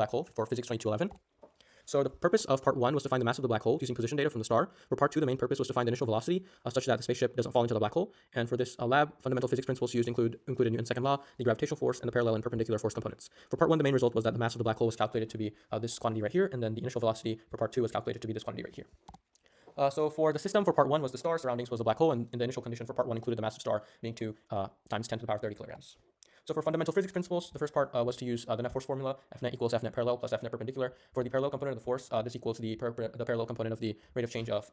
black hole for Physics 2211. So the purpose of part 1 was to find the mass of the black hole using position data from the star. For part 2, the main purpose was to find the initial velocity such that the spaceship doesn't fall into the black hole. And for this lab, fundamental physics principles used included Newton's second law, the gravitational force, and the parallel and perpendicular force components. For part 1, the main result was that the mass of the black hole was calculated to be this quantity right here, and then the initial velocity for part 2 was calculated to be this quantity right here. So for the system for part 1 was the star, surroundings was the black hole, and in the initial condition for part 1 included the mass of the star being 2 times 10 to the power 30 kilograms. So for fundamental physics principles, the first part was to use the net force formula, F net equals F net parallel plus F net perpendicular. For the parallel component of the force, this equals the parallel component of the rate of change of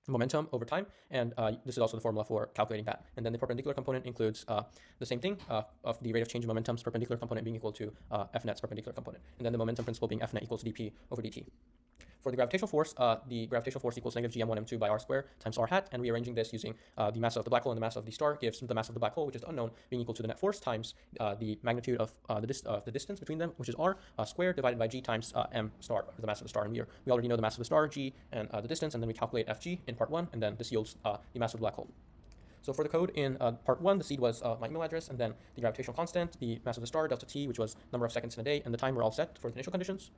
momentum over time, and this is also the formula for calculating that. And then the perpendicular component includes the same thing of the rate of change of momentum's perpendicular component being equal to F net's perpendicular component, and then the momentum principle being F net equals dp over dt. For the gravitational force equals negative gm1 m2 by r squared times r hat, and rearranging this using the mass of the black hole and the mass of the star gives the mass of the black hole, which is unknown, being equal to the net force times the magnitude of the distance between them, which is r squared divided by g times m star, or the mass of the star. And we already know the mass of the star, g, and the distance, and then we calculate fg in part 1, and then this yields the mass of the black hole. So for the code in part 1, the seed was my email address, and then the gravitational constant, the mass of the star, delta t, which was number of seconds in a day, and the time were all set for the initial conditions.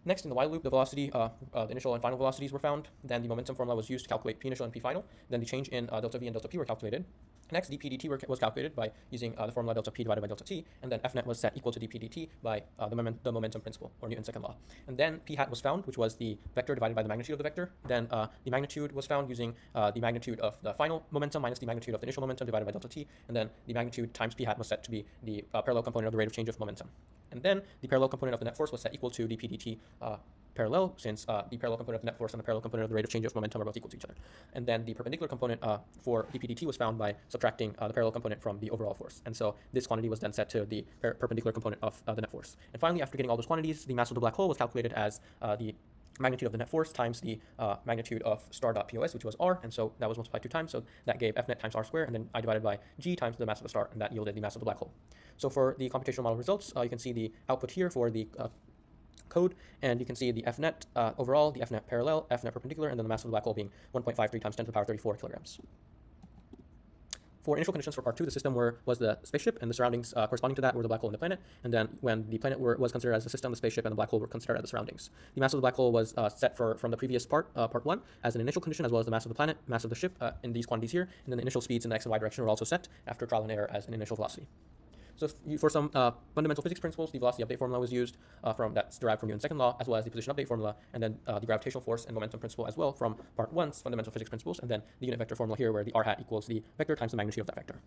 Next, in the while loop, the velocity, the initial and final velocities were found. Then the momentum formula was used to calculate p initial and p final. Then the change in delta v and delta p were calculated. Next, dp dt was calculated by using the formula delta p divided by delta t, and then f net was set equal to dp dt by the momentum principle, or Newton's second law. And then p hat was found, which was the vector divided by the magnitude of the vector. Then the magnitude was found using the magnitude of the final momentum minus the magnitude of the initial momentum divided by delta t, and then the magnitude times p hat was set to be the parallel component of the rate of change of momentum. And then the parallel component of the net force was set equal to dp dt parallel, since the parallel component of the net force and the parallel component of the rate of change of momentum are both equal to each other. And then the perpendicular component for dp dt was found by subtracting the parallel component from the overall force. And so this quantity was then set to the perpendicular component of the net force. And finally, after getting all those quantities, the mass of the black hole was calculated as the magnitude of the net force times the magnitude of star.pos, which was r, and so that was multiplied 2 times, so that gave f net times r squared, and then I divided by g times the mass of the star, and that yielded the mass of the black hole. So for the computational model results, you can see the output here for the code, and you can see the f net overall, the f net parallel, f net perpendicular, and then the mass of the black hole being 1.53 times 10 to the power 34 kilograms. For initial conditions for part 2, the system was the spaceship, and the surroundings corresponding to that were the black hole and the planet. And then when the planet was considered as the system, the spaceship and the black hole were considered as the surroundings. The mass of the black hole was set from the previous part 1, as an initial condition, as well as the mass of the planet, mass of the ship in these quantities here, and then the initial speeds in the x and y direction were also set after trial and error as an initial velocity. So for some fundamental physics principles, the velocity update formula was used that's derived from Newton's second law, as well as the position update formula, and then the gravitational force and momentum principle as well from part 1's fundamental physics principles, and then the unit vector formula here, where the r hat equals the vector times the magnitude of that vector.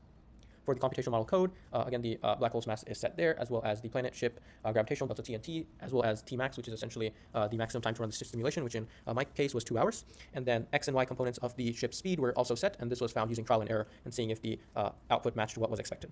For the computational model code, again, the black hole's mass is set there, as well as the planet, ship, gravitational delta t and t, as well as t max, which is essentially the maximum time to run the simulation, which in my case was 2 hours. And then x and y components of the ship's speed were also set, and this was found using trial and error and seeing if the output matched what was expected.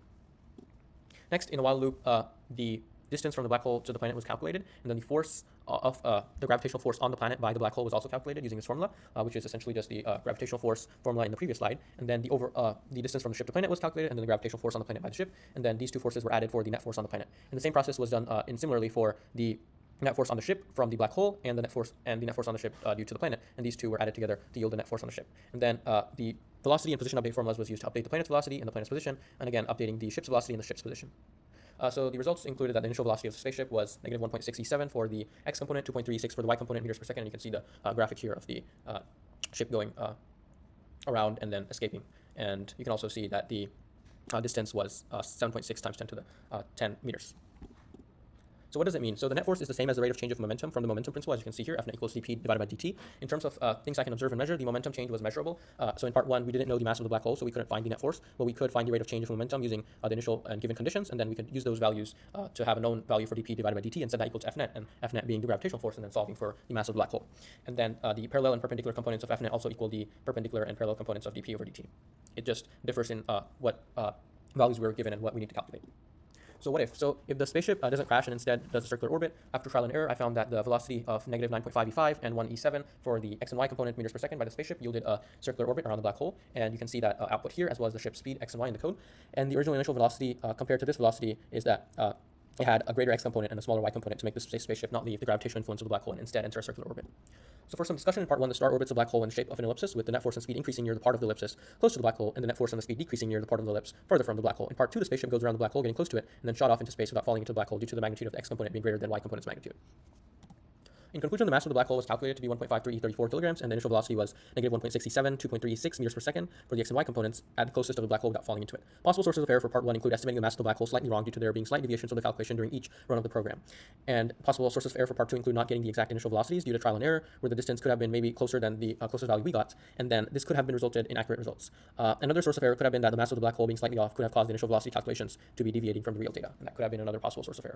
Next, in a while loop, the distance from the black hole to the planet was calculated, and then the force of the gravitational force on the planet by the black hole was also calculated using this formula, which is essentially just the gravitational force formula in the previous slide. And then the distance from the ship to planet was calculated, and then the gravitational force on the planet by the ship, and then these two forces were added for the net force on the planet. And the same process was done similarly for the net force on the ship from the black hole and the net force on the ship due to the planet, and these two were added together to yield the net force on the ship. And then the velocity and position update formulas was used to update the planet's velocity and the planet's position, and again updating the ship's velocity and the ship's position. So the results included that the initial velocity of the spaceship was negative 1.67 for the x component, 2.36 for the y component meters per second, and you can see the graphic here of the ship going around and then escaping. And you can also see that the distance was 7.6 times 10 to the 10 meters. So what does it mean? So the net force is the same as the rate of change of momentum from the momentum principle, as you can see here, F net equals dp divided by dt. In terms of things I can observe and measure, the momentum change was measurable. So in part 1, we didn't know the mass of the black hole, so we couldn't find the net force, but we could find the rate of change of momentum using the initial and given conditions, and then we could use those values to have a known value for dp divided by dt and set that equal to F net, and F net being the gravitational force, and then solving for the mass of the black hole. And then the parallel and perpendicular components of F net also equal the perpendicular and parallel components of dp over dt. It just differs in what values we were given and what we need to calculate. So what if? So if the spaceship doesn't crash and instead does a circular orbit, after trial and error, I found that the velocity of negative 9.5 e5 and 1 e7 for the x and y component meters per second by the spaceship yielded a circular orbit around the black hole. And you can see that output here, as well as the ship's speed, x and y in the code. And the original initial velocity compared to this velocity is that it had a greater x component and a smaller y component to make this spaceship not leave the gravitational influence of the black hole and instead enter a circular orbit. So for some discussion in part 1, the star orbits a black hole in the shape of an ellipsis, with the net force and speed increasing near the part of the ellipsis close to the black hole, and the net force and the speed decreasing near the part of the ellipse further from the black hole. In part 2, the spaceship goes around the black hole, getting close to it, and then shot off into space without falling into the black hole due to the magnitude of the x component being greater than y component's magnitude. In conclusion, the mass of the black hole was calculated to be 1.5334 kilograms, and the initial velocity was negative 1.67, 2.36 meters per second for the x and y components at the closest of the black hole without falling into it. Possible sources of error for part 1 include estimating the mass of the black hole slightly wrong due to there being slight deviations from the calculation during each run of the program. And possible sources of error for part 2 include not getting the exact initial velocities due to trial and error, where the distance could have been maybe closer than the closest value we got, and then this could have been resulted in accurate results. Another source of error could have been that the mass of the black hole being slightly off could have caused the initial velocity calculations to be deviating from the real data, and that could have been another possible source of error.